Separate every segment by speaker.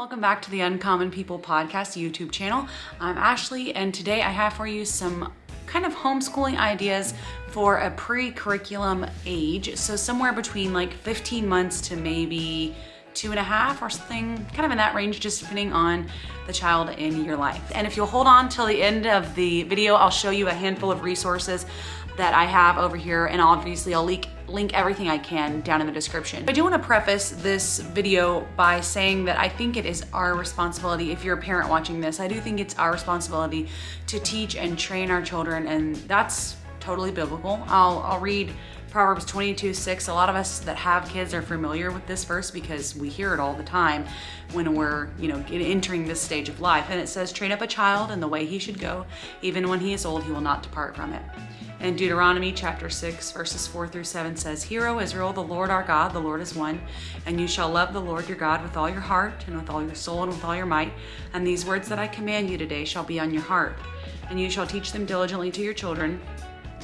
Speaker 1: welcome back to the Uncommon People Podcast YouTube channel. I'm Ashley, and today I have for you some kind of homeschooling ideas for a pre-curriculum age. So somewhere between like 15 months to maybe 2.5 or something, kind of in that range, just depending on the child in your life. And if you'll hold on till the end of the video, I'll show you a handful of resources that I have over here, and obviously I'll link everything I can down in the description. I do want to preface this video by saying that I think it is our responsibility, if you're a parent watching this, I do think it's our responsibility to teach and train our children, and that's totally biblical. I'll read Proverbs 22:6. A lot of us that have kids are familiar with this verse because we hear it all the time when we're, entering this stage of life. And it says, "Train up a child in the way he should go. Even when he is old, he will not depart from it." And Deuteronomy chapter 6, verses 4-7 says, "Hear, O Israel, the Lord our God, the Lord is one. And you shall love the Lord your God with all your heart and with all your soul and with all your might. And these words that I command you today shall be on your heart. And you shall teach them diligently to your children,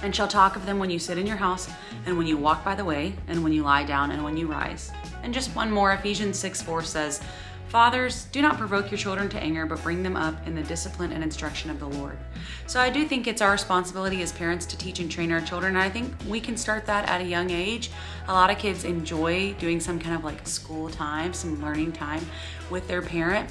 Speaker 1: and shall talk of them when you sit in your house, and when you walk by the way, and when you lie down, and when you rise." And just one more, Ephesians 6:4 says, "Fathers, do not provoke your children to anger, but bring them up in the discipline and instruction of the Lord." So I do think it's our responsibility as parents to teach and train our children. And I think we can start that at a young age. A lot of kids enjoy doing some kind of like school time, some learning time with their parent.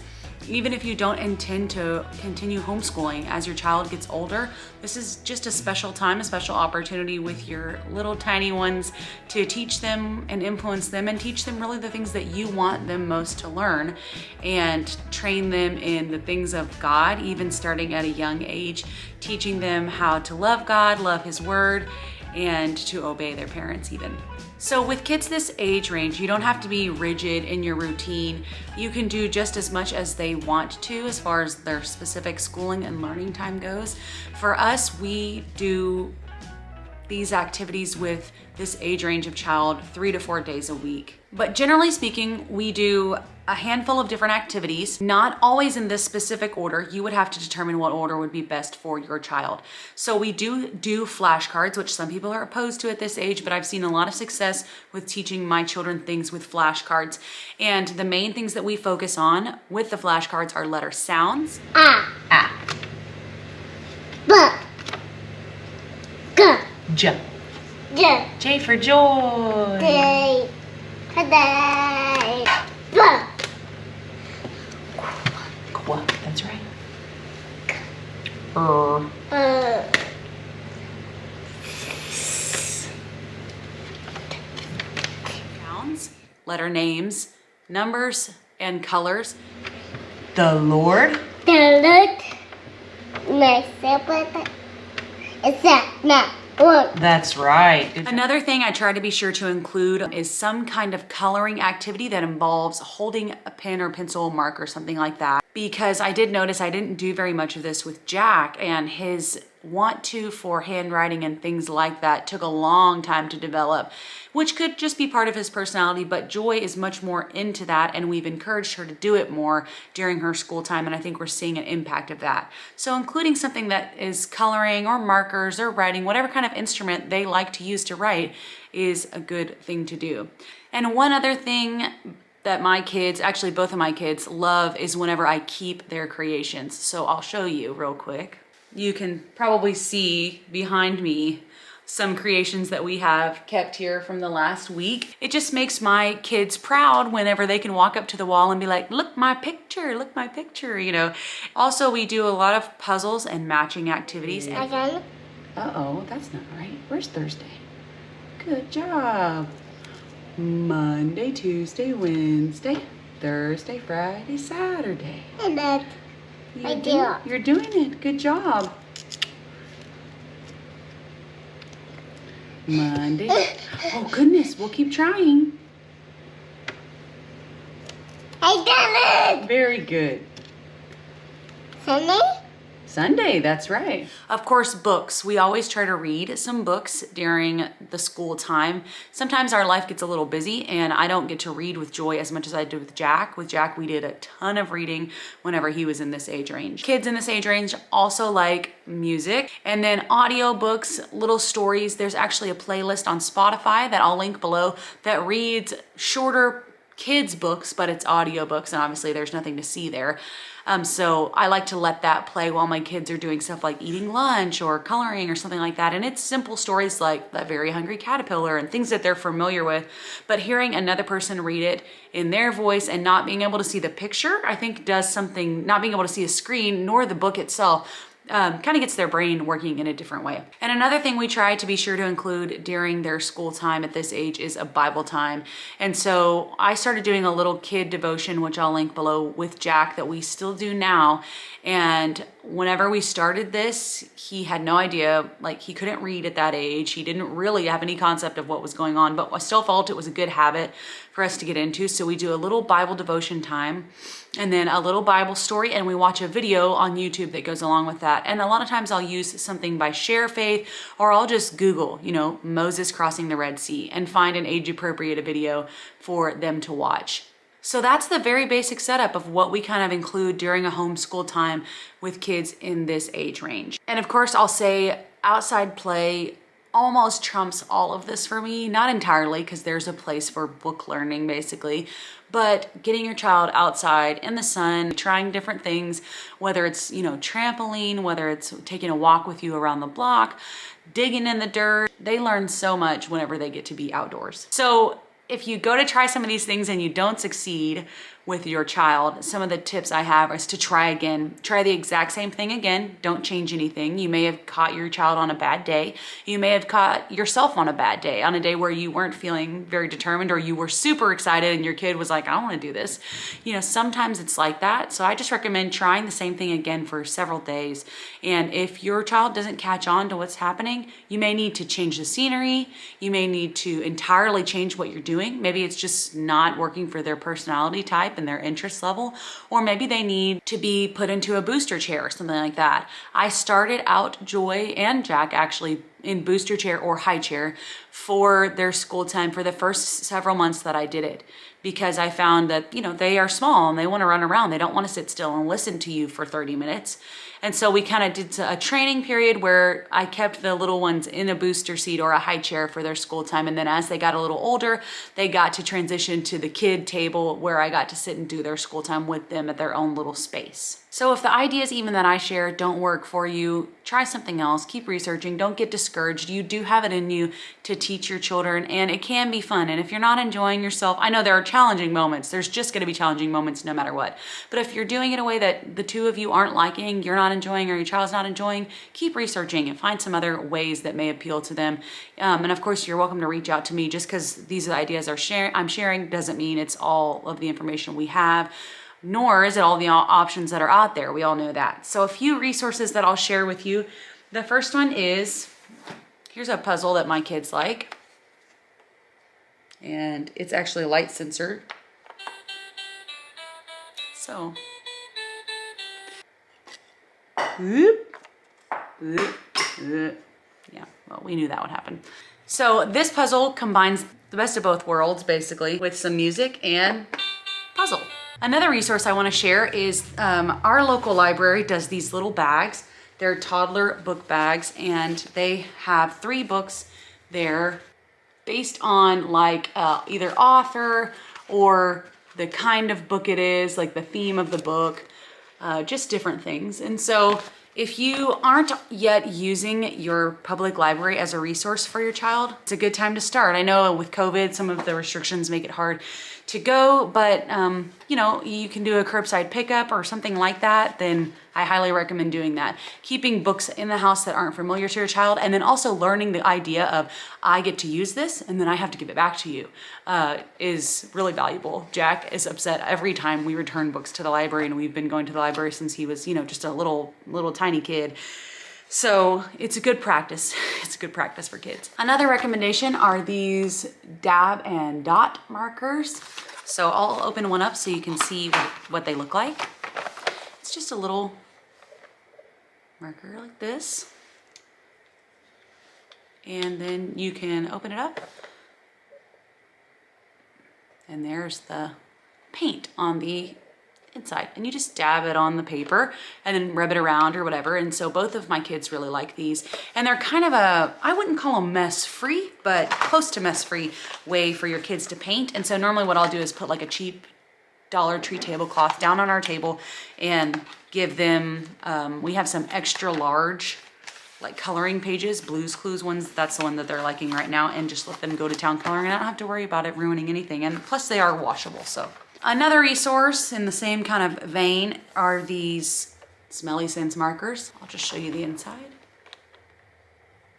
Speaker 1: Even if you don't intend to continue homeschooling as your child gets older, this is just a special time, a special opportunity with your little tiny ones to teach them and influence them and teach them really the things that you want them most to learn, and train them in the things of God, even starting at a young age, teaching them how to love God, love His Word, and to obey their parents even. So with kids this age range, you don't have to be rigid in your routine. You can do just as much as they want to as far as their specific schooling and learning time goes. For us, we do these activities with this age range of child 3 to 4 days a week. But generally speaking, we do a handful of different activities, not always in this specific order. You would have to determine what order would be best for your child. So we do flashcards, which some people are opposed to at this age, but I've seen a lot of success with teaching my children things with flashcards. And the main things that we focus on with the flashcards are letter sounds. A.
Speaker 2: B. G.
Speaker 1: J.
Speaker 2: J.
Speaker 1: J for joy.
Speaker 2: Day. Today. B.
Speaker 1: Qu. That's right. Sounds, letter names, numbers, and colors. The Lord.
Speaker 2: The Lord. My is that not one?
Speaker 1: That's right. Another thing I try to be sure to include is some kind of coloring activity that involves holding a pen or pencil, marker, something like that. Because I did notice I didn't do very much of this with Jack, and his want to for handwriting and things like that took a long time to develop, which could just be part of his personality. But Joy is much more into that, and we've encouraged her to do it more during her school time, and I think we're seeing an impact of that. So including something that is coloring or markers or writing, whatever kind of instrument they like to use to write, is a good thing to do. And one other thing that my kids, actually both of my kids, love is whenever I keep their creations. So I'll show you real quick. You can probably see behind me some creations that we have kept here from the last week. It just makes my kids proud whenever they can walk up to the wall and be like, "Look my picture, look my picture," Also, we do a lot of puzzles and matching activities.
Speaker 2: Again.
Speaker 1: Uh-oh, that's not right. Where's Thursday? Good job. Monday, Tuesday, Wednesday, Thursday, Friday, Saturday.
Speaker 2: And then
Speaker 1: You're doing it. Good job. Monday. Oh, goodness. We'll keep trying.
Speaker 2: I got it.
Speaker 1: Very good.
Speaker 2: Sunday.
Speaker 1: Sunday, that's right. Of course, books. We always try to read some books during the school time. Sometimes our life gets a little busy and I don't get to read with Joy as much as I do with Jack. With Jack, we did a ton of reading whenever he was in this age range. Kids in this age range also like music, and then audio books, little stories. There's actually a playlist on Spotify that I'll link below that reads shorter kids books, but it's audiobooks, and obviously there's nothing to see there. So I like to let that play while my kids are doing stuff like eating lunch or coloring or something like that. And it's simple stories like The Very Hungry Caterpillar and things that they're familiar with. But hearing another person read it in their voice and not being able to see the picture, I think does something, not being able to see a screen nor the book itself, kind of gets their brain working in a different way. And another thing we try to be sure to include during their school time at this age is a Bible time. And so I started doing a little kid devotion, which I'll link below, with Jack that we still do now. And whenever we started this, he had no idea, like he couldn't read at that age. He didn't really have any concept of what was going on, but I still felt it was a good habit for us to get into. So we do a little Bible devotion time and then a little Bible story, and we watch a video on YouTube that goes along with that. And a lot of times I'll use something by Share Faith, or I'll just Google, Moses crossing the Red Sea, and find an age-appropriate video for them to watch. So that's the very basic setup of what we kind of include during a homeschool time with kids in this age range. And of course, I'll say outside play almost trumps all of this for me. Not entirely, because there's a place for book learning basically, but getting your child outside in the sun, trying different things, whether it's, trampoline, whether it's taking a walk with you around the block, digging in the dirt, they learn so much whenever they get to be outdoors. So if you go to try some of these things and you don't succeed with your child, some of the tips I have is to try again. Try the exact same thing again. Don't change anything. You may have caught your child on a bad day. You may have caught yourself on a bad day, on a day where you weren't feeling very determined, or you were super excited and your kid was like, I don't want to do this. Sometimes it's like that. So I just recommend trying the same thing again for several days. And if your child doesn't catch on to what's happening, you may need to change the scenery. You may need to entirely change what you're doing. Maybe it's just not working for their personality type and their interest level, or maybe they need to be put into a booster chair or something like that. I started out Joy and Jack actually in booster chair or high chair for their school time for the first several months that I did it, because I found that, they are small and they want to run around. They don't want to sit still and listen to you for 30 minutes. And so we kind of did a training period where I kept the little ones in a booster seat or a high chair for their school time. And then as they got a little older, they got to transition to the kid table where I got to sit and do their school time with them at their own little space. So if the ideas even that I share don't work for you, try something else, keep researching, don't get discouraged. You do have it in you to teach your children, and it can be fun. And if you're not enjoying yourself, I know there are challenging moments. There's just gonna be challenging moments no matter what. But if you're doing it in a way that the two of you aren't liking, you're not enjoying, or your child's not enjoying, keep researching and find some other ways that may appeal to them. And of course, you're welcome to reach out to me. Just because these ideas I'm sharing doesn't mean it's all of the information we have, nor is it all the options that are out there. We all know that. So a few resources that I'll share with you. The first one is, here's a puzzle that my kids like. And it's actually light sensor. So, whoop, whoop, whoop. Yeah, well, we knew that would happen. So this puzzle combines the best of both worlds, basically, with some music and puzzle. Another resource I want to share is our local library does these little bags. They're toddler book bags, and they have 3 books there based on like either author or the kind of book it is, like the theme of the book, just different things. And so if you aren't yet using your public library as a resource for your child, it's a good time to start. I know with COVID, some of the restrictions make it hard to go, but you can do a curbside pickup or something like that, then I highly recommend doing that. Keeping books in the house that aren't familiar to your child, and then also learning the idea of, I get to use this and then I have to give it back to you, is really valuable. Jack is upset every time we return books to the library, and we've been going to the library since he was, just a little tiny kid. So it's a good practice. It's a good practice for kids. Another recommendation are these dab and dot markers. So I'll open one up so you can see what they look like. It's just a little marker like this. And then you can open it up. And there's the paint on the inside, and you just dab it on the paper and then rub it around or whatever. And so both of my kids really like these, and they're kind of I wouldn't call them mess-free, but close to mess-free way for your kids to paint. And so normally what I'll do is put like a cheap Dollar Tree tablecloth down on our table and give them, we have some extra large like coloring pages, Blue's Clues ones. That's the one that they're liking right now, and just let them go to town coloring. And I don't have to worry about it ruining anything. And plus they are washable. So another resource in the same kind of vein are these Smelly Sense markers. I'll just show you the inside.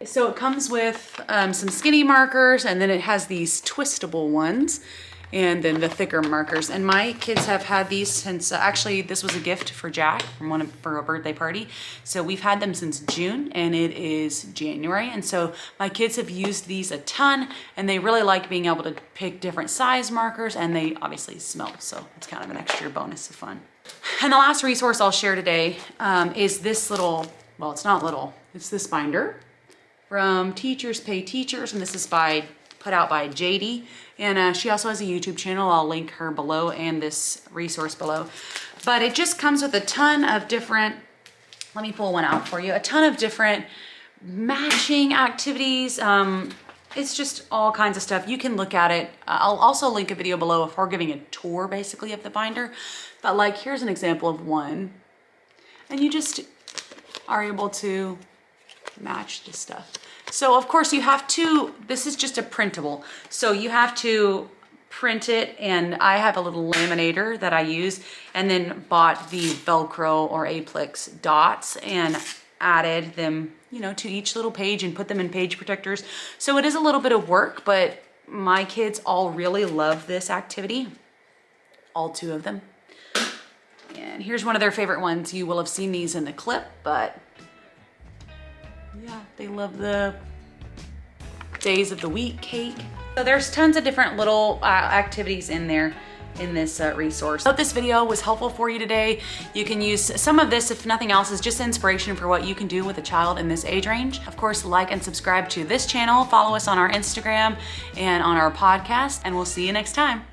Speaker 1: So it comes with some skinny markers, and then it has these twistable ones, and then the thicker markers. And my kids have had these since, actually this was a gift for Jack for a birthday party. So we've had them since June, and it is January. And so my kids have used these a ton, and they really like being able to pick different size markers, and they obviously smell. So it's kind of an extra bonus of fun. And the last resource I'll share today is this little, well, it's not little, it's this binder from Teachers Pay Teachers. And this is put out by JD. And she also has a YouTube channel. I'll link her below and this resource below. But it just comes with a ton of different, let me pull one out for you, a ton of different matching activities. It's just all kinds of stuff. You can look at it. I'll also link a video below of her giving a tour basically of the binder. But like, here's an example of one. And you just are able to match this stuff. So of course you have to, this is just a printable. So you have to print it, and I have a little laminator that I use, and then bought the Velcro or Aplex dots and added them, you know, to each little page and put them in page protectors. So it is a little bit of work, but my kids all really love this activity. All two of them. And here's one of their favorite ones. You will have seen these in the clip, but yeah, they love the days of the week cake. So there's tons of different little activities in there in this resource. I hope this video was helpful for you today. You can use some of this, if nothing else, as just inspiration for what you can do with a child in this age range. Of course, like and subscribe to this channel. Follow us on our Instagram and on our podcast, and we'll see you next time.